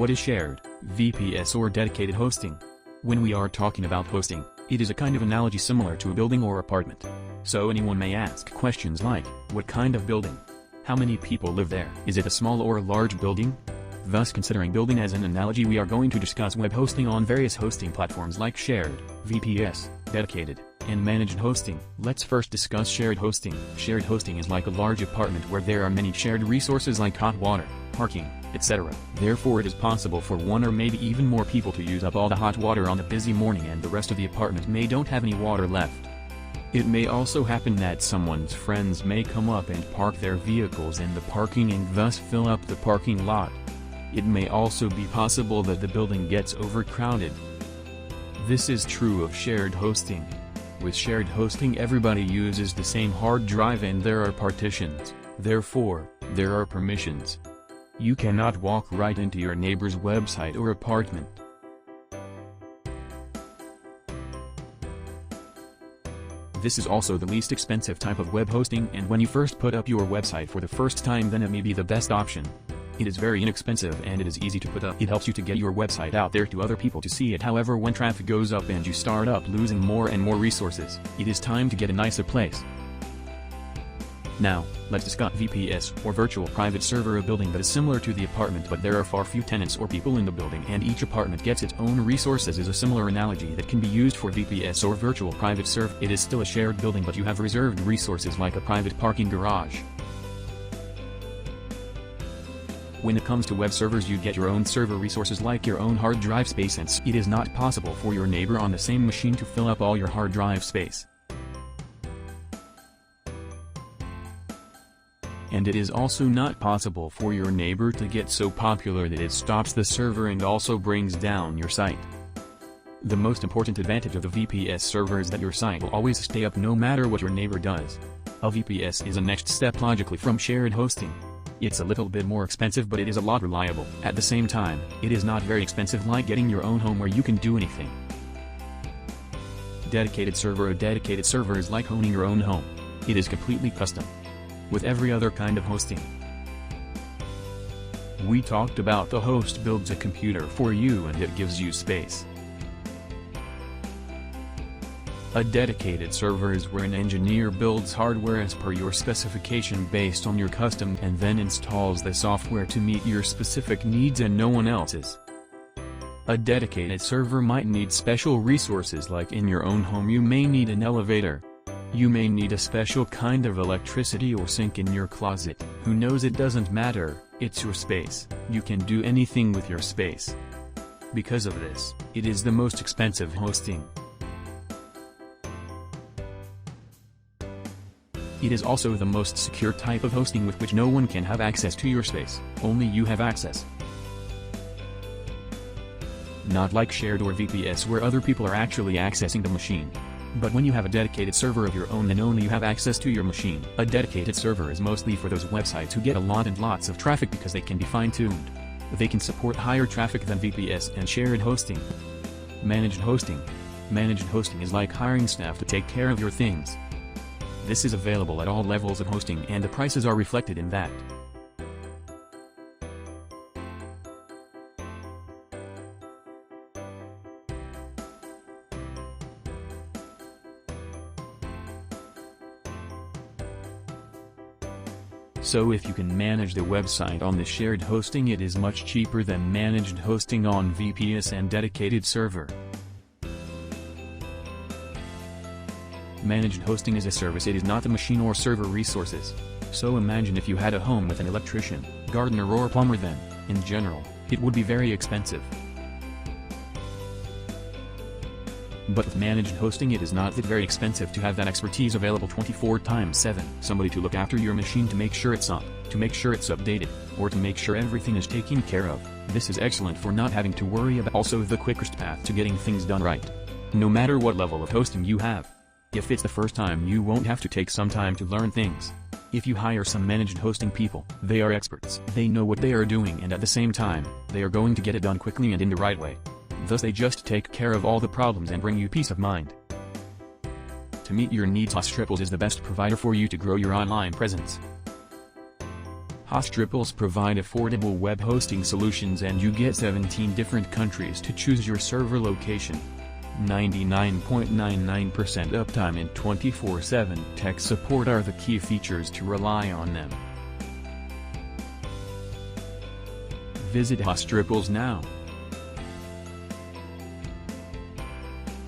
What is shared, VPS or dedicated hosting? When we are talking about hosting, it is a kind of analogy similar to a building or apartment. So anyone may ask questions like, what kind of building? How many people live there? Is it a small or a large building? Thus, considering building as an analogy, we are going to discuss web hosting on various hosting platforms like shared, VPS, dedicated, and managed hosting. Let's first discuss shared hosting. Shared hosting is like a large apartment where there are many shared resources like hot water, parking, etc. Therefore it is possible for one or maybe even more people to use up all the hot water on a busy morning and the rest of the apartment may don't have any water left. It may also happen that someone's friends may come up and park their vehicles in the parking and thus fill up the parking lot. It may also be possible that the building gets overcrowded. This is true of shared hosting. With shared hosting, everybody uses the same hard drive and there are partitions, therefore, there are permissions. You cannot walk right into your neighbor's website or apartment. This is also the least expensive type of web hosting, and when you first put up your website for the first time, then it may be the best option. It is very inexpensive and it is easy to put up. It helps you to get your website out there to other people to see it. However, when traffic goes up and you start up losing more and more resources, it is time to get a nicer place. Now, let's discuss VPS or virtual private server, a building that is similar to the apartment but there are far few tenants or people in the building and each apartment gets its own resources is a similar analogy that can be used for VPS or virtual private server. It is still a shared building but you have reserved resources like a private parking garage. When it comes to web servers, you get your own server resources like your own hard drive space, and it is not possible for your neighbor on the same machine to fill up all your hard drive space. And it is also not possible for your neighbor to get so popular that it stops the server and also brings down your site. The most important advantage of the VPS server is that your site will always stay up no matter what your neighbor does. A VPS is a next step logically from shared hosting. It's a little bit more expensive but it is a lot reliable. At the same time, it is not very expensive like getting your own home where you can do anything. Dedicated server. A dedicated server is like owning your own home. It is completely custom with every other kind of hosting. We talked about the host builds a computer for you and it gives you space. A dedicated server is where an engineer builds hardware as per your specification based on your custom and then installs the software to meet your specific needs and no one else's. A dedicated server might need special resources like in your own home you may need an elevator. You may need a special kind of electricity or sink in your closet. Who knows, it doesn't matter, it's your space. You can do anything with your space. Because of this, it is the most expensive hosting. It is also the most secure type of hosting with which no one can have access to your space, only you have access. Not like shared or VPS where other people are actually accessing the machine. But when you have a dedicated server of your own, then only you have access to your machine. A dedicated server is mostly for those websites who get a lot and lots of traffic because they can be fine-tuned. They can support higher traffic than VPS and shared hosting. Managed hosting. Managed hosting is like hiring staff to take care of your things. This is available at all levels of hosting and the prices are reflected in that. So if you can manage the website on the shared hosting, it is much cheaper than managed hosting on VPS and dedicated server. Managed hosting is a service, it is not a machine or server resources. So imagine if you had a home with an electrician, gardener or plumber, then, in general, it would be very expensive. But with managed hosting it is not that very expensive to have that expertise available 24/7. Somebody to look after your machine to make sure it's up, to make sure it's updated, or to make sure everything is taken care of. This is excellent for not having to worry about. Also the quickest path to getting things done right. No matter what level of hosting you have. If it's the first time, you won't have to take some time to learn things. If you hire some managed hosting people, they are experts. They know what they are doing and at the same time, they are going to get it done quickly and in the right way. Thus they just take care of all the problems and bring you peace of mind. To meet your needs, Hostripples is the best provider for you to grow your online presence. Hostripples provide affordable web hosting solutions and you get 17 different countries to choose your server location. 99.99% uptime and 24/7 tech support are the key features to rely on them. Visit Hostripples now.